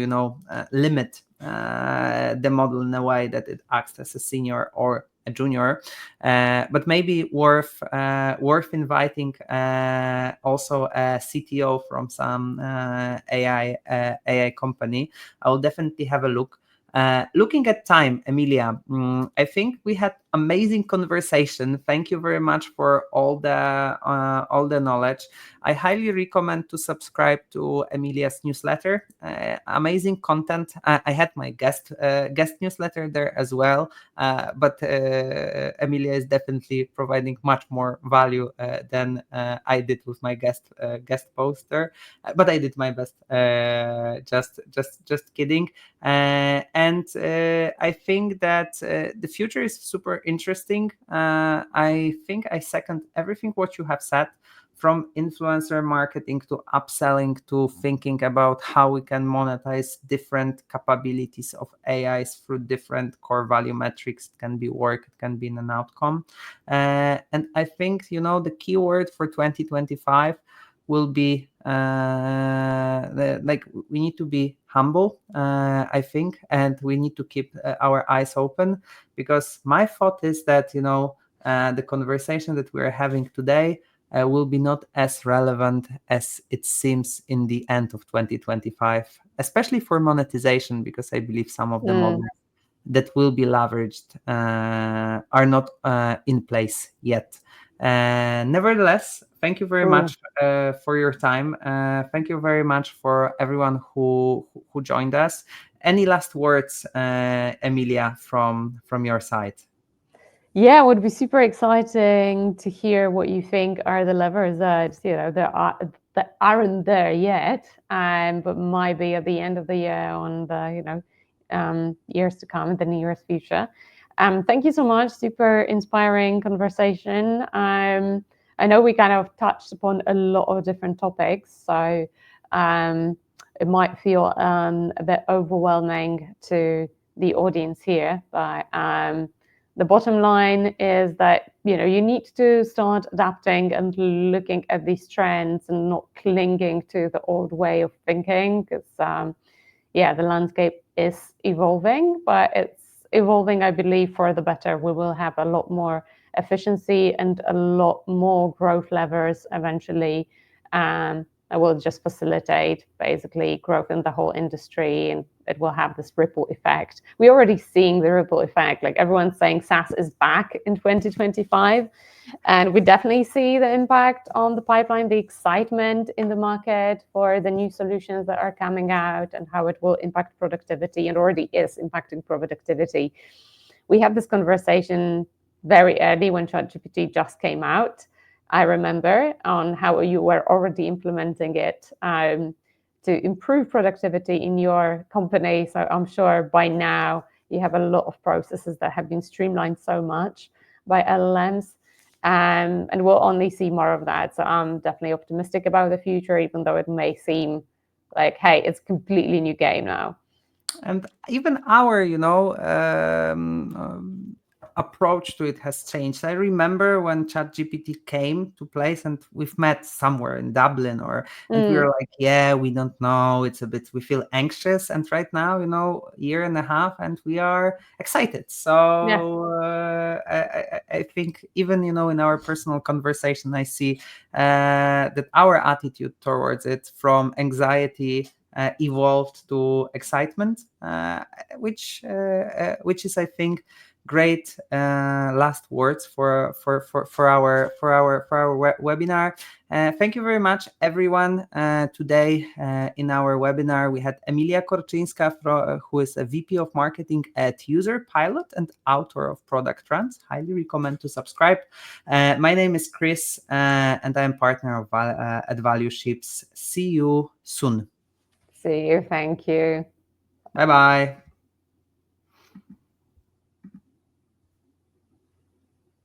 limit the model in a way that it acts as a senior or a junior, but maybe worth inviting also a CTO from some AI company. I will definitely have a look. Looking at time, Emilia, I think we had amazing conversation. Thank you very much for all the knowledge. I highly recommend to subscribe to Emilia's newsletter. Amazing content. I had my guest newsletter there as well, but Emilia is definitely providing much more value than I did with my guest poster. But I did my best. Just kidding. And I think that the future is super interesting. I think I second everything what you have said, from influencer marketing to upselling to thinking about how we can monetize different capabilities of AIs through different core value metrics. It can be work, it can be an outcome. And I think, the keyword for 2025 will be like, we need to be humble, I think, and we need to keep our eyes open, because my thought is that the conversation that we're having today will be not as relevant as it seems in the end of 2025, especially for monetization, because I believe some of the models mm, that will be leveraged are not in place yet. Nevertheless, thank you very true. much for your time. Thank you very much for everyone who joined us. Any last words, Emilia, from your side? Yeah, it would be super exciting to hear what you think are the levers that that aren't there yet, but might be at the end of the year on the years to come, in the nearest future. Thank you so much. Super inspiring conversation. I know we kind of touched upon a lot of different topics, so um, it might feel a bit overwhelming to the audience here, but the bottom line is that you need to start adapting and looking at these trends and not clinging to the old way of thinking, because the landscape is evolving, but it's evolving, I believe, for the better. We will have a lot more efficiency and a lot more growth levers eventually. That will just facilitate basically growth in the whole industry, and it will have this ripple effect. We're already seeing the ripple effect. Like, everyone's saying SaaS is back in 2025. And we definitely see the impact on the pipeline, the excitement in the market for the new solutions that are coming out and how it will impact productivity, and already is impacting productivity. We had this conversation very early when ChatGPT just came out. I remember on how you were already implementing it to improve productivity in your company. So I'm sure by now you have a lot of processes that have been streamlined so much by LLMs. And we'll only see more of that. So I'm definitely optimistic about the future, even though it may seem like, hey, it's a completely new game now. And even our approach to it has changed. I remember when ChatGPT came to place, and we've met somewhere in Dublin, and we were like, yeah, we don't know, it's a bit, we feel anxious. And right now, year and a half, and we are excited. Yeah. So I think even in our personal conversation, I see that our attitude towards it, from anxiety, evolved to excitement, which is, I think, great last words for our webinar. Thank you very much, everyone. Today in our webinar we had Emilia Korczyńska, who is a VP of Marketing at User Pilot and author of Product Trends. Highly recommend to subscribe. My name is Chris, and I am partner at Value Ships. See you soon. See you. Thank you. Bye bye.